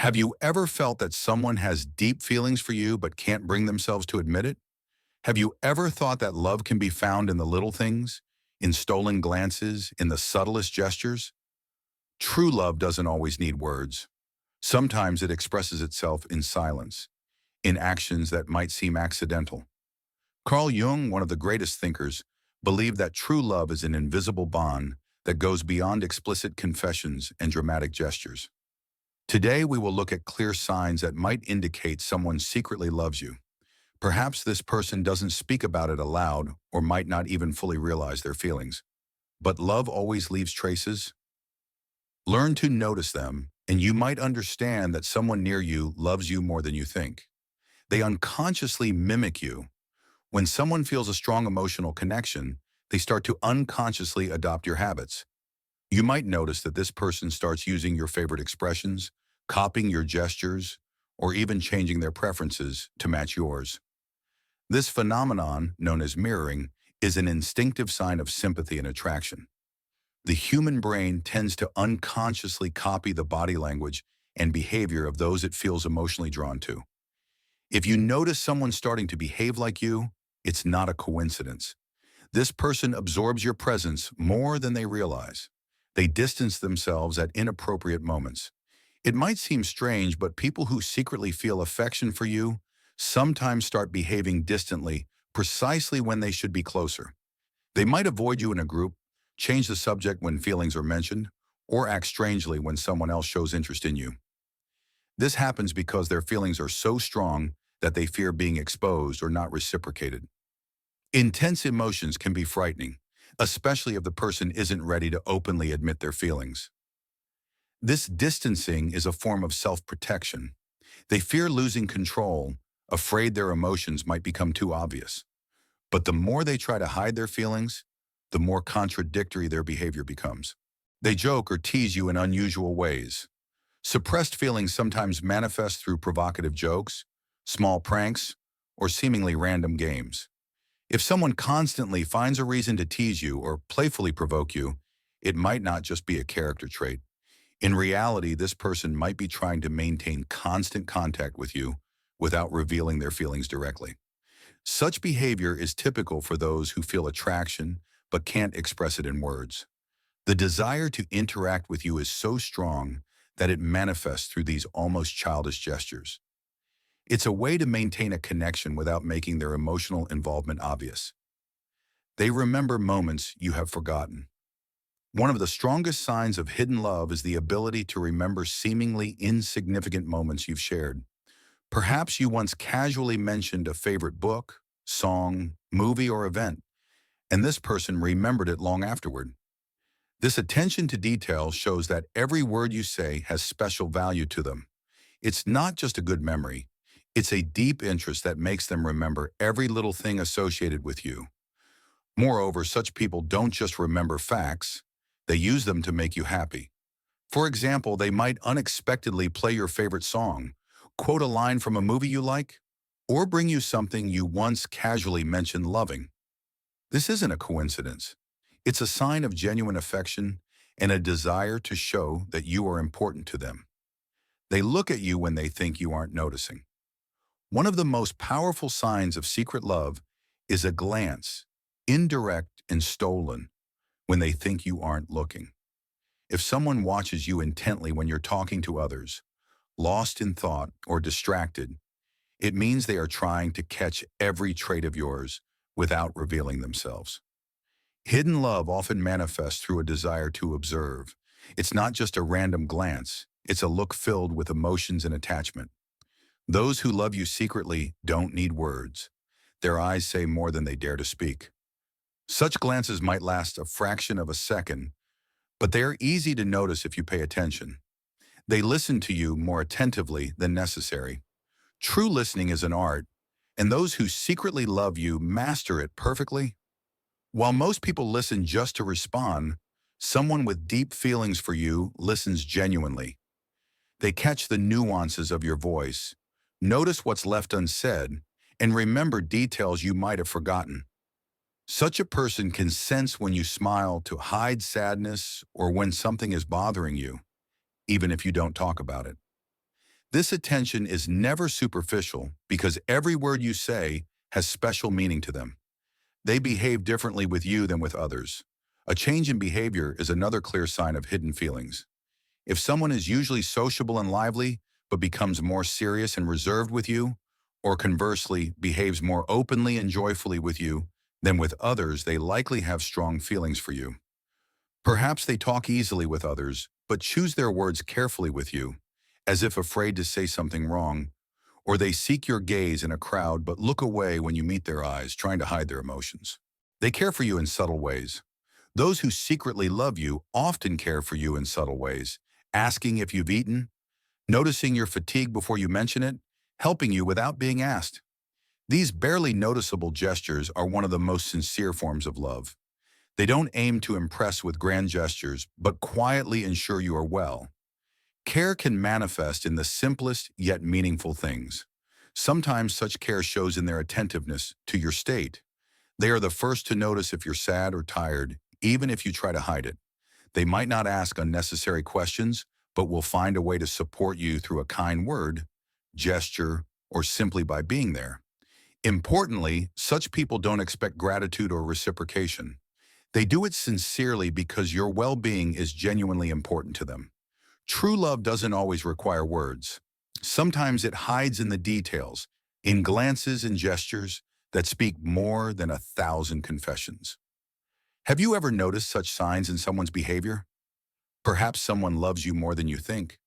Have you ever felt that someone has deep feelings for you but can't bring themselves to admit it? Have you ever thought that love can be found in the little things, in stolen glances, in the subtlest gestures? True love doesn't always need words. Sometimes it expresses itself in silence, in actions that might seem accidental. Carl Jung, one of the greatest thinkers, believed that true love is an invisible bond that goes beyond explicit confessions and dramatic gestures. Today, we will look at clear signs that might indicate someone secretly loves you. Perhaps this person doesn't speak about it aloud or might not even fully realize their feelings. But love always leaves traces. Learn to notice them, and you might understand that someone near you loves you more than you think. They unconsciously mimic you. When someone feels a strong emotional connection, they start to unconsciously adopt your habits. You might notice that this person starts using your favorite expressions, copying your gestures, or even changing their preferences to match yours. This phenomenon, known as mirroring, is an instinctive sign of sympathy and attraction. The human brain tends to unconsciously copy the body language and behavior of those it feels emotionally drawn to. If you notice someone starting to behave like you, it's not a coincidence. This person absorbs your presence more than they realize. They distance themselves at inappropriate moments. It might seem strange, but people who secretly feel affection for you sometimes start behaving distantly precisely when they should be closer. They might avoid you in a group, change the subject when feelings are mentioned, or act strangely when someone else shows interest in you. This happens because their feelings are so strong that they fear being exposed or not reciprocated. Intense emotions can be frightening, especially if the person isn't ready to openly admit their feelings. This distancing is a form of self-protection. They fear losing control, afraid their emotions might become too obvious. But the more they try to hide their feelings, the more contradictory their behavior becomes. They joke or tease you in unusual ways. Suppressed feelings sometimes manifest through provocative jokes, small pranks, or seemingly random games. If someone constantly finds a reason to tease you or playfully provoke you, it might not just be a character trait. In reality, this person might be trying to maintain constant contact with you without revealing their feelings directly. Such behavior is typical for those who feel attraction but can't express it in words. The desire to interact with you is so strong that it manifests through these almost childish gestures. It's a way to maintain a connection without making their emotional involvement obvious. They remember moments you have forgotten. One of the strongest signs of hidden love is the ability to remember seemingly insignificant moments you've shared. Perhaps you once casually mentioned a favorite book, song, movie, or event, and this person remembered it long afterward. This attention to detail shows that every word you say has special value to them. It's not just a good memory. It's a deep interest that makes them remember every little thing associated with you. Moreover, such people don't just remember facts, they use them to make you happy. For example, they might unexpectedly play your favorite song, quote a line from a movie you like, or bring you something you once casually mentioned loving. This isn't a coincidence. It's a sign of genuine affection and a desire to show that you are important to them. They look at you when they think you aren't noticing. One of the most powerful signs of secret love is a glance, indirect and stolen, when they think you aren't looking. If someone watches you intently when you're talking to others, lost in thought or distracted, it means they are trying to catch every trait of yours without revealing themselves. Hidden love often manifests through a desire to observe. It's not just a random glance, it's a look filled with emotions and attachment. Those who love you secretly don't need words. Their eyes say more than they dare to speak. Such glances might last a fraction of a second, but they are easy to notice if you pay attention. They listen to you more attentively than necessary. True listening is an art, and those who secretly love you master it perfectly. While most people listen just to respond, someone with deep feelings for you listens genuinely. They catch the nuances of your voice, notice what's left unsaid, and remember details you might have forgotten. Such a person can sense when you smile to hide sadness or when something is bothering you, even if you don't talk about it. This attention is never superficial because every word you say has special meaning to them. They behave differently with you than with others. A change in behavior is another clear sign of hidden feelings. If someone is usually sociable and lively, but becomes more serious and reserved with you, or conversely, behaves more openly and joyfully with you than with others, they likely have strong feelings for you. Perhaps they talk easily with others, but choose their words carefully with you, as if afraid to say something wrong, or they seek your gaze in a crowd but look away when you meet their eyes, trying to hide their emotions. They care for you in subtle ways. Those who secretly love you often care for you in subtle ways, asking if you've eaten, noticing your fatigue before you mention it, helping you without being asked. These barely noticeable gestures are one of the most sincere forms of love. They don't aim to impress with grand gestures, but quietly ensure you are well. Care can manifest in the simplest yet meaningful things. Sometimes such care shows in their attentiveness to your state. They are the first to notice if you're sad or tired, even if you try to hide it. They might not ask unnecessary questions, but will find a way to support you through a kind word, gesture, or simply by being there. Importantly, such people don't expect gratitude or reciprocation. They do it sincerely because your well-being is genuinely important to them. True love doesn't always require words. Sometimes it hides in the details, in glances and gestures that speak more than 1,000 confessions. Have you ever noticed such signs in someone's behavior? Perhaps someone loves you more than you think,